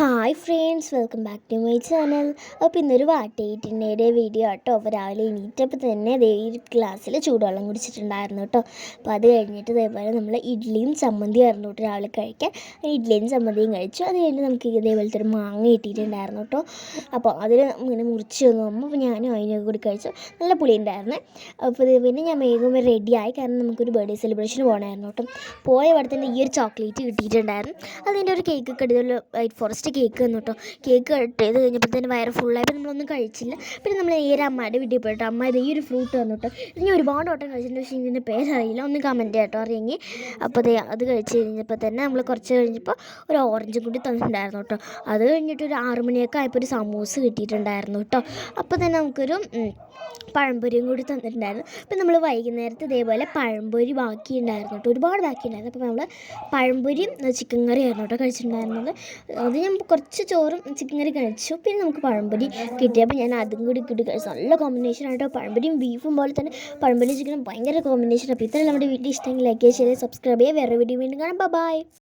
Hi friends, welcome back to my channel. അപ്പോൾ ഇന്നൊരു വാട്ടേറ്റിൻ്റെ video കേട്ടോ. അപ്പോൾ രാവിലെ എണീറ്റപ്പോൾ തന്നെ ഈ ഗ്ലാസ്സിൽ ചൂടുവെള്ളം കുടിച്ചിട്ടുണ്ടായിരുന്നു കേട്ടോ. അപ്പോൾ അത് കഴിഞ്ഞിട്ട് ഇതേപോലെ നമ്മൾ ഇഡ്ഡലിയും ചമ്മന്തിയും ആയിരുന്നു കേട്ടോ രാവിലെ കഴിക്കാൻ. ഇഡ്ഡലിയും ചമ്മന്തിയും കഴിച്ചു. അത് കഴിഞ്ഞ് നമുക്ക് ഇതേപോലത്തെ ഒരു മാങ്ങ കിട്ടിയിട്ടുണ്ടായിരുന്നു കേട്ടോ. അപ്പോൾ അതിൽ ഇങ്ങനെ മുറിച്ച് തന്നു. അപ്പോൾ ഞാനും അതിനൊക്കെ കൂടി കഴിച്ചു. നല്ല പുളി ഉണ്ടായിരുന്നു. അപ്പോൾ പിന്നെ ഞാൻ വേഗം റെഡിയായി, കാരണം നമുക്കൊരു ബർത്ത്ഡേ സെലിബ്രേഷന് പോകണമായിരുന്നു കേട്ടോ. പോയ അവിടെ തന്നെ ഈ ഒരു ചോക്ലേറ്റ് കിട്ടിയിട്ടുണ്ടായിരുന്നു. അതിൻ്റെ ഒരു കേക്ക് കടിയുള്ള വൈറ്റ് ഫോറസ്റ്റ് കേക്ക് തന്നു കേട്ടോ. കേക്ക് കട്ട് ചെയ്ത് കഴിഞ്ഞപ്പോൾ തന്നെ വയറ് ഫുള്ളായപ്പോൾ നമ്മളൊന്നും കഴിച്ചില്ല. പിന്നെ നമ്മൾ ഈ ഒരു അമ്മയുടെ വീട്ടിൽ പോയിട്ട് അമ്മ ഇത് ഈ ഒരു ഫ്രൂട്ട് തന്നു കേട്ടോ. ഇത് ഞാൻ ഒരുപാട് വട്ടം കഴിച്ചിട്ടുണ്ട്, പക്ഷേ ഇതിൻ്റെ പേരറിയില്ല. ഒന്ന് കമൻറ്റ് കേട്ടോ അറിയെങ്കിൽ. അപ്പോൾ അത് കഴിച്ച് കഴിഞ്ഞപ്പോൾ തന്നെ നമ്മൾ കുറച്ച് കഴിഞ്ഞപ്പോൾ ഒരു ഓറഞ്ചും കൂടി തന്നിട്ടുണ്ടായിരുന്നു കേട്ടോ. അത് കഴിഞ്ഞിട്ട് ഒരു 6 മണിയൊക്കെ ആയപ്പോൾ ഒരു സമൂസ കിട്ടിയിട്ടുണ്ടായിരുന്നു കേട്ടോ. അപ്പോൾ തന്നെ നമുക്കൊരു പഴംപൊരിയും കൂടി തന്നിട്ടുണ്ടായിരുന്നു. അപ്പം നമ്മൾ വൈകുന്നേരത്ത് ഇതേപോലെ പഴംപൊരി ബാക്കിയുണ്ടായിരുന്നു കേട്ടോ, ഒരുപാട് ബാക്കിയുണ്ടായിരുന്നു. അപ്പോൾ നമ്മൾ പഴംപൊരിയും ചിക്കൻ കറിയായിരുന്നു കേട്ടോ കഴിച്ചിട്ടുണ്ടായിരുന്നത്. അത് ഞാൻ കുറച്ച് ചോറും ചിക്കൻ കറി കഴിച്ചു. പിന്നെ നമുക്ക് പഴംപൊരി കിട്ടിയപ്പോൾ ഞാൻ അതും കൂടി കഴിച്ചു. നല്ല കോമ്പിനേഷൻ ആയിട്ടോ, പഴംപൊരിയും ബീഫും പോലെ തന്നെ പഴംപൊരി ചിക്കനും ഭയങ്കര കോമ്പിനേഷൻ. അപ്പോൾ ഇത്രയും നമ്മുടെ വീട്ടിൽ ഇഷ്ടമെങ്കിൽ ലൈക്ക് ചെയ്യുക, സബ്സ്ക്രൈബ് ചെയ്യുക. വേറെ വീഡിയോ വീണ്ടും കാണാം. ബൈ.